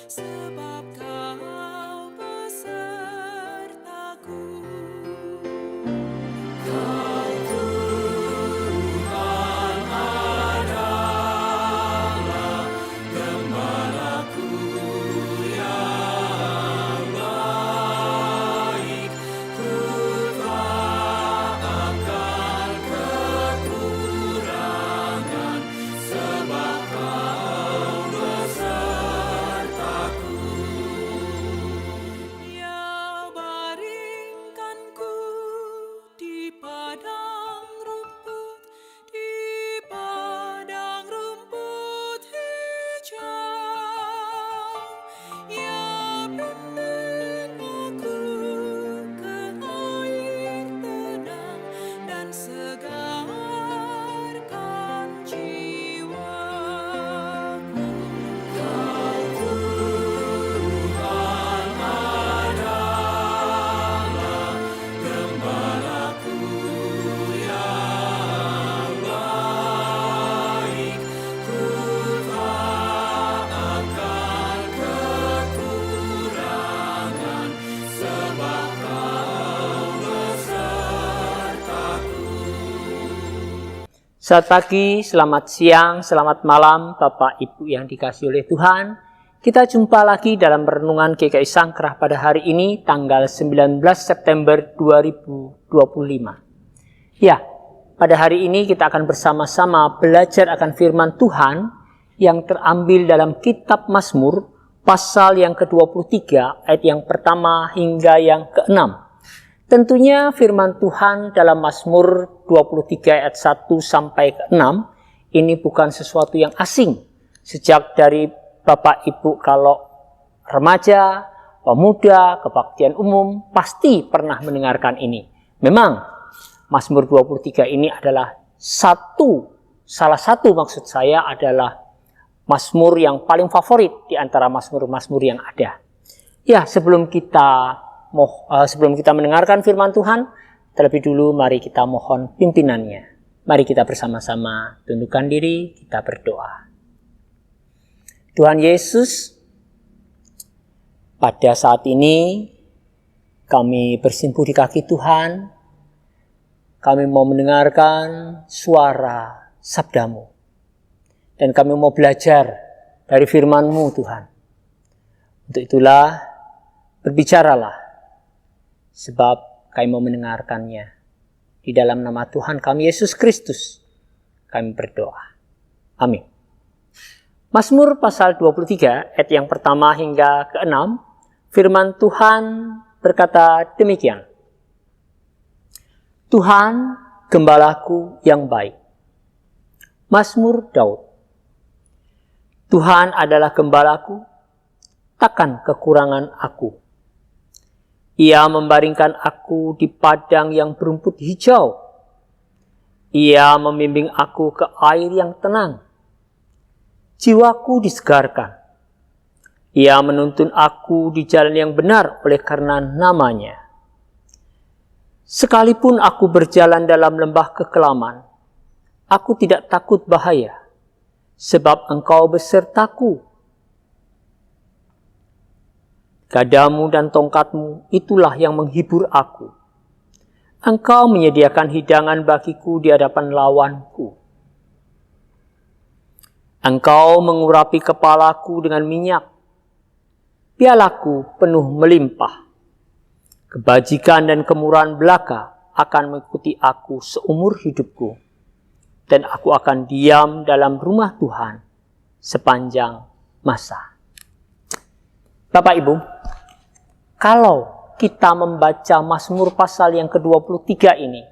sebab Kau besertaku. Kau Tuhan adalah gembalaku yang baik. Ku tak akan kekurangan, sebab Kau besertaku. Ya baringkanku di padang rumput, di padang rumput hijau. Ya bimbing aku ke air tenang dan segarkan jiwaku. Kau Tuhan adalah gembalaku yang baik. Ku tak akan kekurangan, sebab Kau besertaku. Selamat pagi, selamat siang, selamat malam Bapak Ibu yang dikasihi oleh Tuhan. Kita jumpa lagi dalam Renungan GKI Sangkrah pada hari ini tanggal 19 September 2025. Ya, pada hari ini kita akan bersama-sama belajar akan firman Tuhan yang terambil dalam kitab Mazmur pasal yang ke-23 ayat yang pertama hingga yang ke-6. Tentunya firman Tuhan dalam Mazmur 23 ayat 1 sampai ke-6 ini bukan sesuatu yang asing. Sejak dari Bapak Ibu kalau remaja, pemuda, kebaktian umum pasti pernah mendengarkan ini. Memang Mazmur 23 ini adalah salah satu maksud saya adalah Mazmur yang paling favorit di antara Mazmur-Mazmur yang ada. Ya, sebelum kita mendengarkan firman Tuhan, terlebih dulu mari kita mohon pimpinannya. Mari kita bersama-sama tundukkan diri, kita berdoa. Tuhan Yesus, pada saat ini kami bersimpuh di kaki Tuhan. Kami mau mendengarkan suara sabda-Mu. Dan kami mau belajar dari firman-Mu Tuhan. Untuk itulah berbicaralah, sebab kami mau mendengarkannya. Di dalam nama Tuhan kami Yesus Kristus, kami berdoa. Amin. Mazmur pasal 23 ayat yang pertama hingga ke-6, firman Tuhan berkata demikian. Tuhan gembalaku yang baik. Mazmur Daud. Tuhan adalah gembalaku, takkan kekurangan aku. Ia membaringkan aku di padang yang berumput hijau. Ia membimbing aku ke air yang tenang. Jiwaku disegarkan. Ia menuntun aku di jalan yang benar oleh karena nama-Nya. Sekalipun aku berjalan dalam lembah kekelaman, aku tidak takut bahaya, sebab Engkau besertaku. Gadamu dan tongkatmu itulah yang menghibur aku. Engkau menyediakan hidangan bagiku di hadapan lawanku. Engkau mengurapi kepalaku dengan minyak. Pialaku penuh melimpah. Kebajikan dan kemurahan belaka akan mengikuti aku seumur hidupku. Dan aku akan diam dalam rumah Tuhan sepanjang masa. Bapak Ibu, kalau kita membaca Mazmur pasal yang ke-23 ini,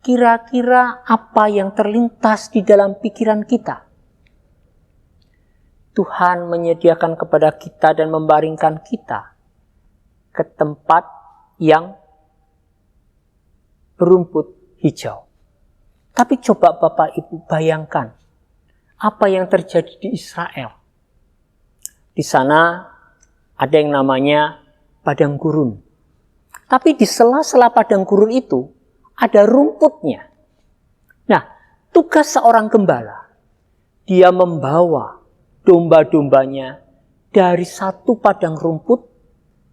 kira-kira apa yang terlintas di dalam pikiran kita? Tuhan menyediakan kepada kita dan membaringkan kita ke tempat yang berumput hijau. Tapi coba Bapak Ibu bayangkan apa yang terjadi di Israel. Di sana ada yang namanya padang gurun. Tapi di sela-sela padang gurun itu ada rumputnya. Nah, tugas seorang gembala, dia membawa domba-dombanya dari satu padang rumput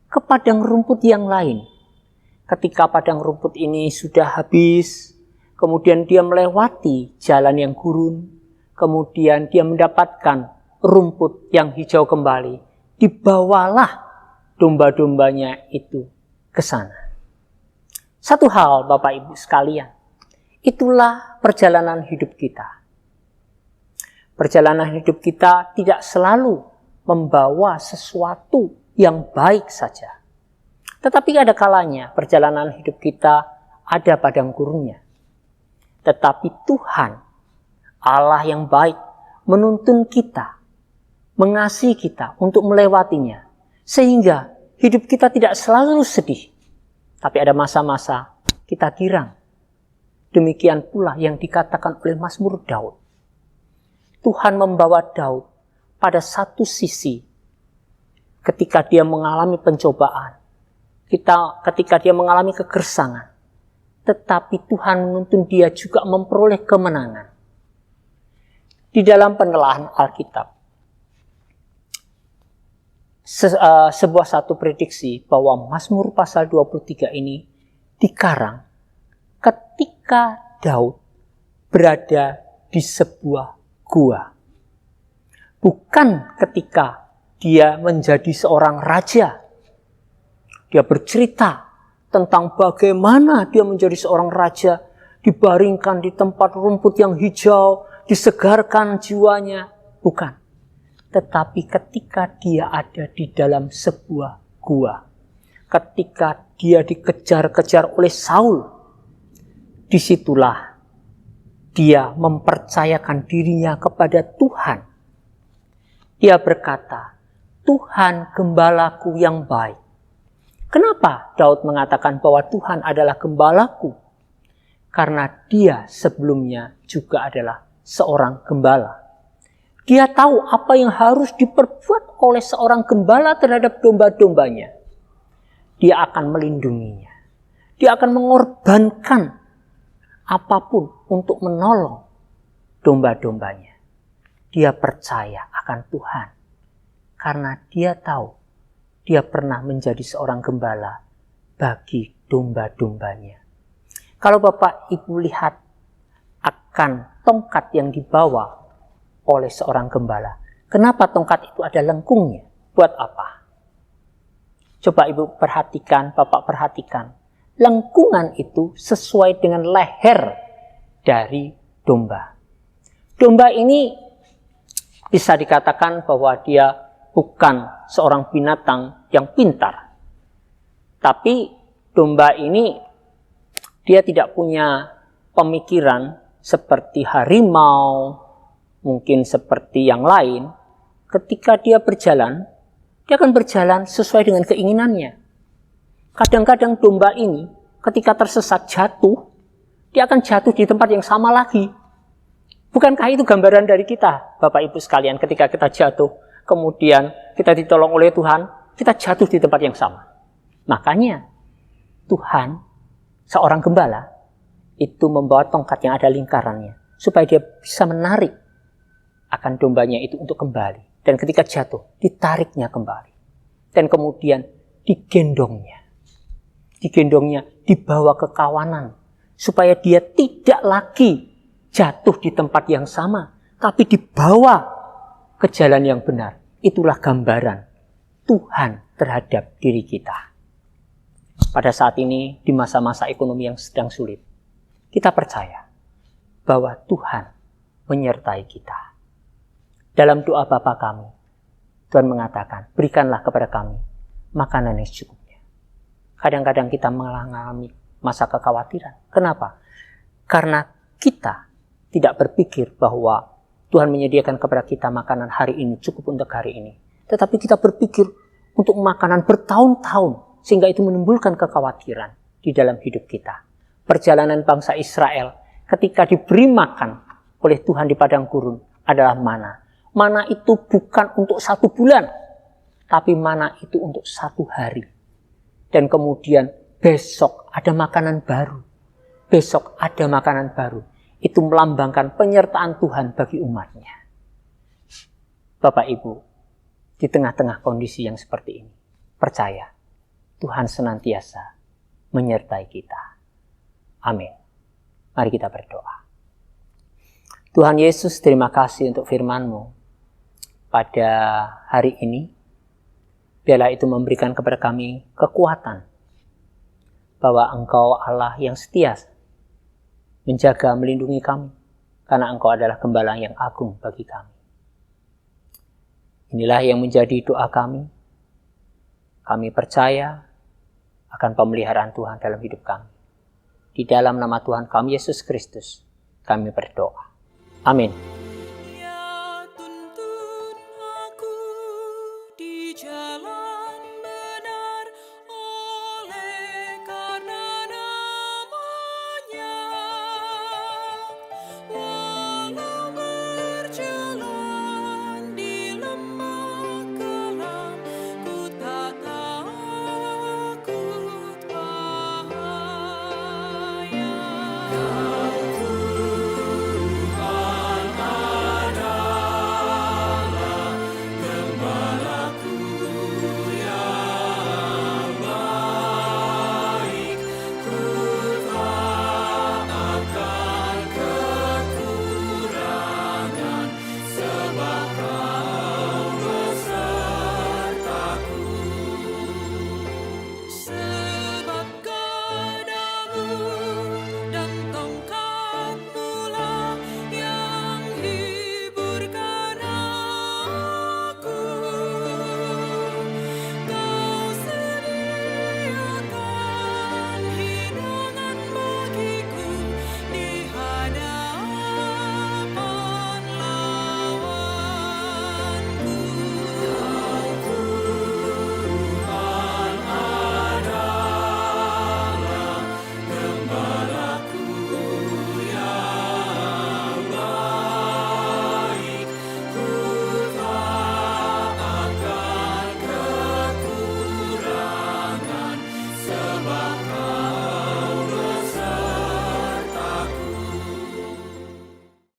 ke padang rumput yang lain. Ketika padang rumput ini sudah habis, kemudian dia melewati jalan yang gurun, kemudian dia mendapatkan rumput yang hijau kembali. Dibawalah domba-dombanya itu ke sana. Satu hal Bapak Ibu sekalian, itulah perjalanan hidup kita. Perjalanan hidup kita tidak selalu membawa sesuatu yang baik saja. Tetapi ada kalanya perjalanan hidup kita ada padang gurunnya. Tetapi Tuhan, Allah yang baik, menuntun kita, mengasihi kita untuk melewatinya. Sehingga hidup kita tidak selalu sedih. Tapi ada masa-masa kita girang. Demikian pula yang dikatakan oleh Mazmur Daud. Tuhan membawa Daud pada satu sisi ketika dia mengalami pencobaan. Ketika dia mengalami kegersangan. Tetapi Tuhan menuntun dia juga memperoleh kemenangan. Di dalam penelaahan Alkitab, sebuah satu prediksi bahwa Mazmur pasal 23 ini dikarang ketika Daud berada di sebuah gua. Bukan ketika dia menjadi seorang raja. Dia bercerita tentang bagaimana dia menjadi seorang raja, dibaringkan di tempat rumput yang hijau, disegarkan jiwanya. Bukan. Tetapi ketika dia ada di dalam sebuah gua, ketika dia dikejar-kejar oleh Saul, disitulah dia mempercayakan dirinya kepada Tuhan. Dia berkata, Tuhan gembalaku yang baik. Kenapa Daud mengatakan bahwa Tuhan adalah gembalaku? Karena dia sebelumnya juga adalah seorang gembala. Dia tahu apa yang harus diperbuat oleh seorang gembala terhadap domba-dombanya. Dia akan melindunginya. Dia akan mengorbankan apapun untuk menolong domba-dombanya. Dia percaya akan Tuhan. Karena dia tahu dia pernah menjadi seorang gembala bagi domba-dombanya. Kalau Bapak Ibu lihat akan tongkat yang dibawa oleh seorang gembala. Kenapa tongkat itu ada lengkungnya? Buat apa? Coba Ibu perhatikan, Bapak perhatikan. Lengkungan itu sesuai dengan leher dari domba. Domba ini bisa dikatakan bahwa dia bukan seorang binatang yang pintar. Tapi domba ini dia tidak punya pemikiran seperti harimau, mungkin seperti yang lain. Ketika dia berjalan, dia akan berjalan sesuai dengan keinginannya. Kadang-kadang domba ini ketika tersesat jatuh, dia akan jatuh di tempat yang sama lagi. Bukankah itu gambaran dari kita, Bapak Ibu sekalian, ketika kita jatuh, kemudian kita ditolong oleh Tuhan, kita jatuh di tempat yang sama. Makanya Tuhan, seorang gembala, itu membawa tongkat yang ada lingkarannya, supaya dia bisa menarik akan dombanya itu untuk kembali. Dan ketika jatuh, ditariknya kembali. Dan kemudian digendongnya. Digendongnya, dibawa ke kawanan. Supaya dia tidak lagi jatuh di tempat yang sama, tapi dibawa ke jalan yang benar. Itulah gambaran Tuhan terhadap diri kita. Pada saat ini, di masa-masa ekonomi yang sedang sulit, kita percaya bahwa Tuhan menyertai kita. Dalam doa Bapa kami, Tuhan mengatakan, berikanlah kepada kami makanan yang secukupnya. Kadang-kadang kita mengalami masa kekhawatiran. Kenapa? Karena kita tidak berpikir bahwa Tuhan menyediakan kepada kita makanan hari ini, cukup untuk hari ini. Tetapi kita berpikir untuk makanan bertahun-tahun, sehingga itu menimbulkan kekhawatiran di dalam hidup kita. Perjalanan bangsa Israel ketika diberi makan oleh Tuhan di padang gurun adalah mana. Mana itu bukan untuk 1 bulan, tapi mana itu untuk 1 hari. Dan kemudian besok ada makanan baru. Besok ada makanan baru. Itu melambangkan penyertaan Tuhan bagi umatnya. Bapak Ibu, di tengah-tengah kondisi yang seperti ini. Percaya, Tuhan senantiasa menyertai kita. Amin. Mari kita berdoa. Tuhan Yesus, terima kasih untuk firman-Mu pada hari ini. Biarlah itu memberikan kepada kami kekuatan bahwa Engkau Allah yang setia menjaga, melindungi kami, karena Engkau adalah Gembala yang agung bagi kami. Inilah yang menjadi doa kami. Kami percaya akan pemeliharaan Tuhan dalam hidup kami. Di dalam nama Tuhan kami Yesus Kristus, kami berdoa. Amin.